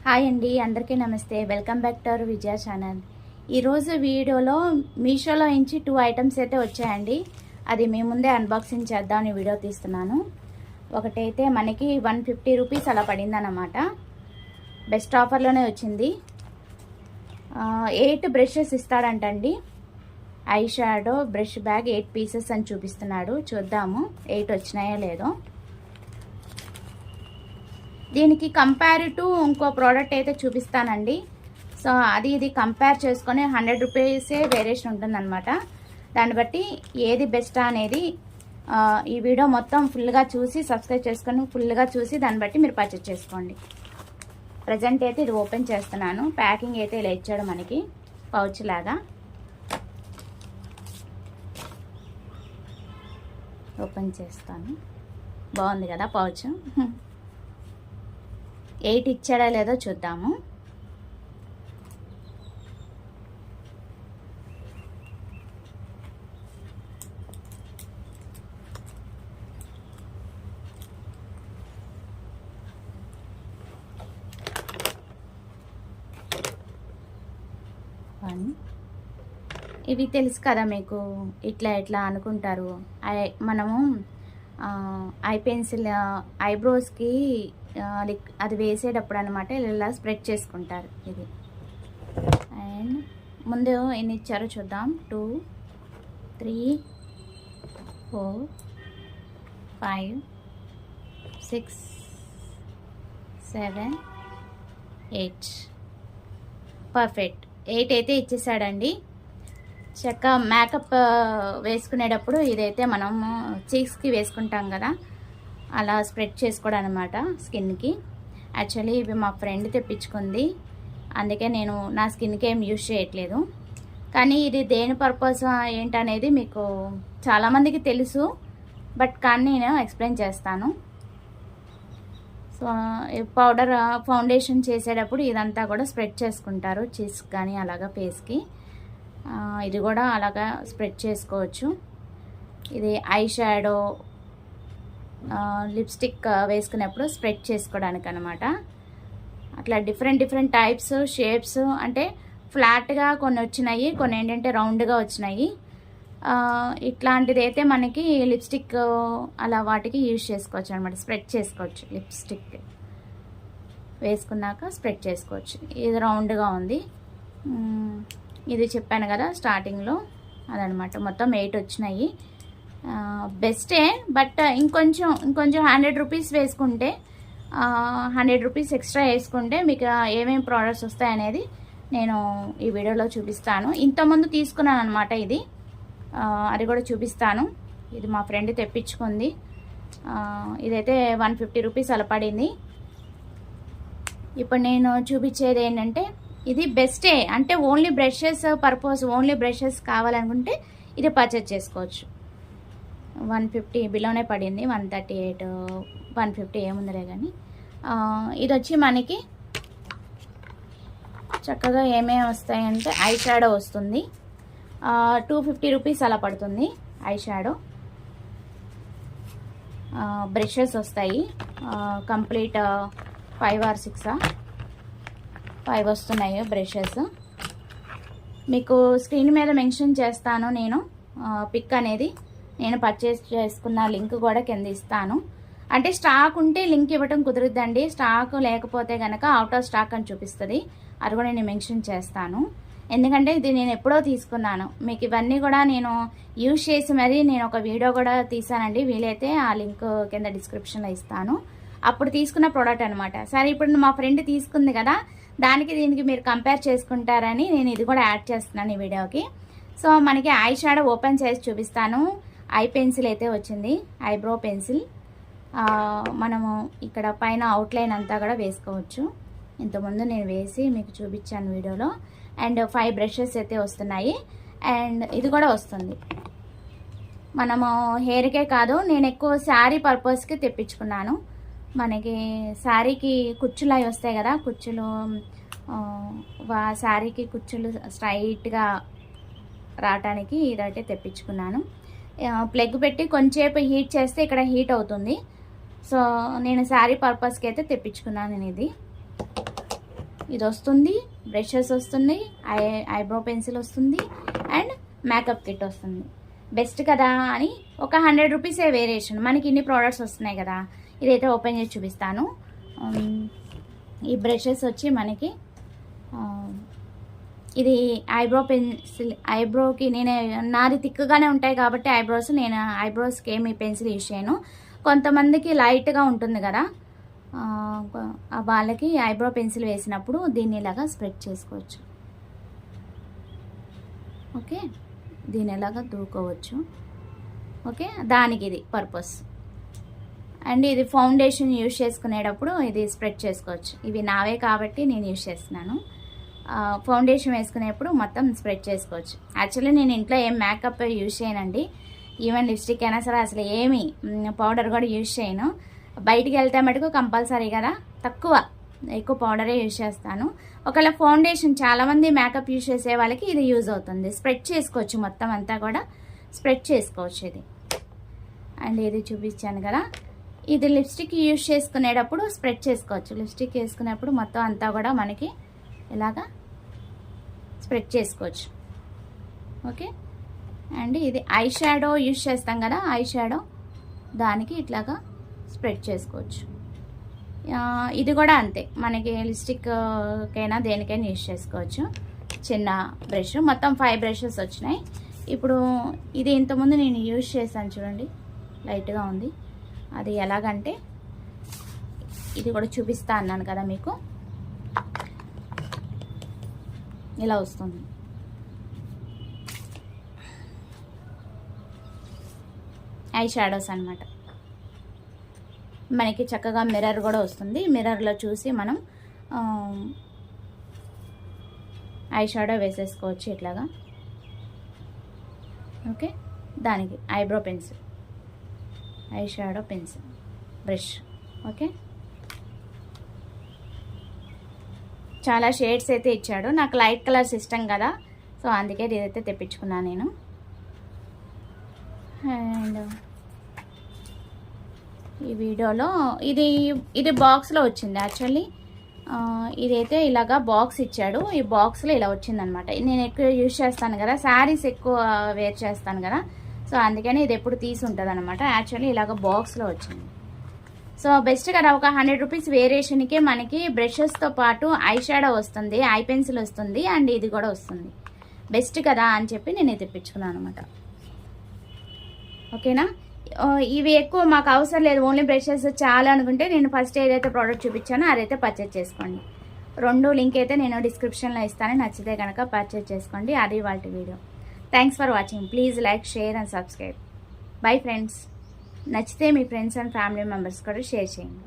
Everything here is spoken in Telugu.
హాయ్ అండి, అందరికీ నమస్తే. Welcome back to our Vijaya channel. ఈరోజు వీడియోలో మీషోలో నుంచి 2 ఐటమ్స్ అయితే వచ్చాయండి. అది మీ ముందే అన్బాక్సింగ్ చేద్దామని వీడియో తీస్తున్నాను. ఒకటైతే మనకి 150 రూపీస్ అలా పడిందన్నమాట. బెస్ట్ ఆఫర్లోనే వచ్చింది. 8 బ్రషెస్ ఇస్తాడంటండి. Eye shadow brush bag 8 pieces అని చూపిస్తున్నాడు. చూద్దాము 8 వచ్చినాయో లేదో. దీనికి కంపేర్ టు ఇంకో ప్రోడక్ట్ అయితే చూపిస్తానండి. సో ఇది కంపేర్ చేసుకొని 100 రూపీసే వేరియేషన్ ఉంటుందన్నమాట. దాన్ని బట్టి ఏది బెస్ట్ అనేది ఈ వీడియో మొత్తం ఫుల్గా చూసి సబ్స్క్రైబ్ చేసుకొని ఫుల్గా చూసి దాన్ని బట్టి మీరు పర్చేస్ చేసుకోండి. ప్రజెంట్ అయితే ఇది ఓపెన్ చేస్తున్నాను. ప్యాకింగ్ అయితే ఇలా ఇచ్చాడు మనకి పౌచ్ లాగా. ఓపెన్ చేస్తాను. బాగుంది కదా పౌచ్. 8 ఇచ్చాడా లేదో చూద్దాము. ఇవి తెలుసు కదా మీకు, ఇట్లా ఎట్లా అనుకుంటారు. మనము ఐ పెన్సిల్ ఐబ్రోస్కి అది వేసేటప్పుడు అనమాట ఇలా స్ప్రెడ్ చేసుకుంటారు. ఇది అండ్ ముందు ఎన్ని ఇచ్చారో చూద్దాం. 2 3 4 5 6 7 8 పర్ఫెక్ట్ 8 అయితే ఇచ్చేసాడండి. చక్క మేకప్ వేసుకునేటప్పుడు ఇదైతే మనము చీక్స్కి వేసుకుంటాం కదా, అలా స్ప్రెడ్ చేసుకోవడం అనమాట స్కిన్కి. యాక్చువల్లీ ఇవి మా ఫ్రెండ్ తెప్పించుకుంది, అందుకే నేను నా స్కిన్కి ఏం యూజ్ చేయట్లేదు. కానీ ఇది దేని పర్పస్ ఏంటనేది మీకు చాలామందికి తెలుసు, బట్ కానీ నేను ఎక్స్ప్లెయిన్ చేస్తాను. సో పౌడర్ ఫౌండేషన్ చేసేటప్పుడు ఇదంతా కూడా స్ప్రెడ్ చేసుకుంటారు, చీక్స్ కానీ అలాగా ఫేస్కి. ఇది కూడా అలాగా స్ప్రెడ్ చేసుకోవచ్చు. ఇది ఐ షాడో లిప్స్టిక్ వేసుకునేప్పుడు స్ప్రెడ్ చేసుకోవడానికి అనమాట. అట్లా డిఫరెంట్ టైప్స్ షేప్స్, అంటే ఫ్లాట్గా కొన్ని వచ్చినాయి, కొన్ని ఏంటంటే రౌండ్గా వచ్చినాయి. ఇట్లాంటిది అయితే మనకి లిప్స్టిక్ అలా వాటికి యూజ్ చేసుకోవచ్చు అనమాట. స్ప్రెడ్ చేసుకోవచ్చు, లిప్స్టిక్ వేసుకున్నాక స్ప్రెడ్ చేసుకోవచ్చు. ఇది రౌండ్గా ఉంది. ఇది చెప్పాను కదా స్టార్టింగ్లో, అదనమాట. మొత్తం 8 వచ్చినాయి. బెస్టే, బట్ ఇంకొంచెం 100 రూపీస్ వేసుకుంటే 100 రూపీస్ ఎక్స్ట్రా వేసుకుంటే మీకు ఏమేమి ప్రోడక్ట్స్ వస్తాయనేది నేను ఈ వీడియోలో చూపిస్తాను. ఇంతకుముందు తీసుకున్నాను అనమాట ఇది, అది కూడా చూపిస్తాను. ఇది మా ఫ్రెండ్ తెప్పించుకుంది. ఇదైతే 150 రూపీస్ అలా పడింది. ఇప్పుడు నేను చూపించేది ఏంటంటే ఇది బెస్టే, అంటే only brushes purpose, only brushes కావాలనుకుంటే ఇది పర్చేజ్ చేసుకోవచ్చు. 150 బిలోనే పడింది. 138 150 ఏముందిలే కానీ. ఇది వచ్చి మనకి చక్కగా ఏమేమి వస్తాయంటే ఐ షాడో వస్తుంది. 250 రూపీస్ అలా పడుతుంది ఐ షాడో. బ్రషెస్ వస్తాయి కంప్లీట్ 5 or 6 5 వస్తున్నాయి బ్రషెస్. మీకు స్క్రీన్ మీద మెన్షన్ చేస్తాను నేను పిక్ అనేది. నేను పర్చేస్ చేసుకున్న లింక్ కూడా కింద ఇస్తాను. అంటే స్టాక్ ఉంటే లింక్ ఇవ్వటం కుదురుద్దండి, స్టాక్ లేకపోతే కనుక అవుట్ ఆఫ్ స్టాక్ అని చూపిస్తుంది. అది కూడా నేను మెన్షన్ చేస్తాను, ఎందుకంటే ఇది నేను ఎప్పుడో తీసుకున్నాను. మీకు ఇవన్నీ కూడా నేను యూజ్ చేసి మరీ నేను ఒక వీడియో కూడా తీసానండి. వీలైతే ఆ లింక్ కింద డిస్క్రిప్షన్లో ఇస్తాను. అప్పుడు తీసుకున్న ప్రోడక్ట్ అనమాట. సరే, ఇప్పుడు మా ఫ్రెండ్ తీసుకుంది కదా, దానికి దీనికి మీరు కంపేర్ చేసుకుంటారని నేను ఇది కూడా యాడ్ చేస్తున్నాను ఈ వీడియోకి. సో మనకి ఐ షాడో ఓపెన్ చేసి చూపిస్తాను. ఐ పెన్సిల్ అయితే వచ్చింది, ఐబ్రో పెన్సిల్. మనము ఇక్కడ పైన అవుట్లైన్ అంతా కూడా వేసుకోవచ్చు. ఇంతకుముందు నేను వేసి మీకు చూపించాను వీడియోలో. అండ్ 5 బ్రషెస్ అయితే వస్తున్నాయి. అండ్ ఇది కూడా వస్తుంది. మనము హెయిర్కే కాదు, నేను ఎక్కువ శారీ పర్పస్కి తెప్పించుకున్నాను. మనకి శారీకి కుచ్చులు అవి వస్తాయి కదా, కుచ్చులు శారీకి కుచ్చులు స్ట్రైట్గా రావటానికి ఇదైతే తెప్పించుకున్నాను. ప్లగ్ పెట్టి కొంచెంసేపు హీట్ చేస్తే ఇక్కడ హీట్ అవుతుంది. సో నేను శారీ పర్పస్కి అయితే తెప్పించుకున్నాను నేను ఇది. ఇది వస్తుంది, బ్రషెస్ వస్తుంది, ఐబ్రో పెన్సిల్ వస్తుంది అండ్ మేకప్ కిట్ వస్తుంది. బెస్ట్ కదా అని ఒక 100 రూపీసే వేరియేషన్. మనకి ఇన్ని ప్రోడక్ట్స్ వస్తున్నాయి కదా. ఇదైతే ఓపెన్ చేసి చూపిస్తాను. ఈ బ్రషెస్ వచ్చి మనకి ఇది ఐబ్రో పెన్సిల్. ఐబ్రోకి నాది థిక్గానే ఉంటాయి కాబట్టి నేను ఐబ్రోస్కి ఏమి పెన్సిల్ యూజ్ చేయను. కొంతమందికి లైట్గా ఉంటుంది కదా, వాళ్ళకి ఐబ్రో పెన్సిల్ వేసినప్పుడు దీన్ని ఇలాగా స్ప్రెడ్ చేసుకోవచ్చు. ఓకే, దీన్ని ఇలాగా దూకోవచ్చు. ఓకే, దానికి ఇది పర్పస్. అండ్ ఇది ఫౌండేషన్ యూజ్ చేసుకునేటప్పుడు ఇది స్ప్రెడ్ చేసుకోవచ్చు. ఇవి నావే కాబట్టి నేను యూజ్ చేస్తున్నాను. ఫౌండేషన్ వేసుకునేప్పుడు మొత్తం స్ప్రెడ్ చేసుకోవచ్చు. యాక్చువల్లీ నేను ఇంట్లో ఏం మేకప్ యూజ్ చేయనండి. ఈవెన్ లిప్స్టిక్ అయినా సరే అసలు ఏమి పౌడర్ కూడా యూజ్ చేయను. బయటికి వెళ్తే మటుకు కంపల్సరీ కదా, ఎక్కువ పౌడరే యూజ్ చేస్తాను. ఒకవేళ ఫౌండేషన్ చాలామంది మేకప్ యూజ్ చేసే వాళ్ళకి ఇది యూజ్ అవుతుంది. స్ప్రెడ్ చేసుకోవచ్చు, మొత్తం అంతా కూడా స్ప్రెడ్ చేసుకోవచ్చు ఇది. అండ్ ఇది చూపించాను కదా, ఇది లిప్స్టిక్ యూజ్ చేసుకునేటప్పుడు స్ప్రెడ్ చేసుకోవచ్చు. లిప్స్టిక్ వేసుకునేప్పుడు మొత్తం అంతా కూడా మనకి ఇలాగా స్ప్రెడ్ చేసుకోవచ్చు. ఓకే, అండ్ ఇది ఐ షాడో యూజ్ చేస్తాం కదా, ఐ షాడో దానికి ఇట్లాగా స్ప్రెడ్ చేసుకోవచ్చు. ఇది కూడా అంతే, మనకి లిప్స్టిక్కైనా దేనికైనా యూజ్ చేసుకోవచ్చు. చిన్న బ్రష్, మొత్తం 5 బ్రషెస్ వచ్చినాయి. ఇప్పుడు ఇది ఇంతకుముందు నేను యూజ్ చేశాను చూడండి, లైట్గా ఉంది. అది ఎలాగంటే ఇది కూడా చూపిస్తా అన్నాను కదా మీకు, ఇలా వస్తుంది. ఐ షాడోస్ అన్నమాట. మనకి చక్కగా మిర్రర్ కూడా వస్తుంది. మిర్రర్లో చూసి మనం ఐ షాడో వేసేసుకోవచ్చు ఇట్లాగా. ఓకే, దానికి eyebrow pencil, eye shadow pencil, brush. Okay, చాలా షేడ్స్ అయితే ఇచ్చాడు. నాకు లైట్ కలర్స్ ఇష్టం కదా, సో అందుకే ఇదైతే తెప్పించుకున్నాను నేను. అండ్ ఈ వీడియోలో ఇది బాక్స్లో వచ్చింది. యాక్చువల్లీ ఇదైతే ఇలాగా బాక్స్ ఇచ్చాడు. ఈ బాక్స్లో ఇలా వచ్చిందనమాట. నేను ఎక్కువ యూజ్ చేస్తాను కదా, శారీస్ ఎక్కువ వేర్ చేస్తాను కదా, సో అందుకని ఇది ఎప్పుడు తీసి ఉంటుంది అనమాట. యాక్చువల్లీ ఇలాగ బాక్స్లో వచ్చింది. సో బెస్ట్ కదా, ఒక 100 రూపీస్ వేరియేషన్కి మనకి బ్రషెస్తో పాటు ఐ షాడో వస్తుంది, ఐ పెన్సిల్ వస్తుంది, అండ్ ఇది కూడా వస్తుంది. బెస్ట్ కదా అని చెప్పి నేను ఇది తెప్పించుకున్నాను అనమాట. ఓకేనా, ఇవి ఎక్కువ మాకు అవసరం లేదు, ఓన్లీ బ్రషెస్ చాలా అనుకుంటే నేను ఫస్ట్ ఏదైతే ప్రోడక్ట్ చూపించానో అదైతే పర్చేజ్ చేసుకోండి. 2 లింక్ అయితే నేను డిస్క్రిప్షన్లో ఇస్తాను, నచ్చితే కనుక పర్చేజ్ చేసుకోండి. అది వాళ్ళ video. Thanks for watching. Please like, share and subscribe. Bye friends. నచ్చితే మీ ఫ్రెండ్స్ అండ్ ఫ్యామిలీ మెంబర్స్ కూడా షేర్ చేయండి.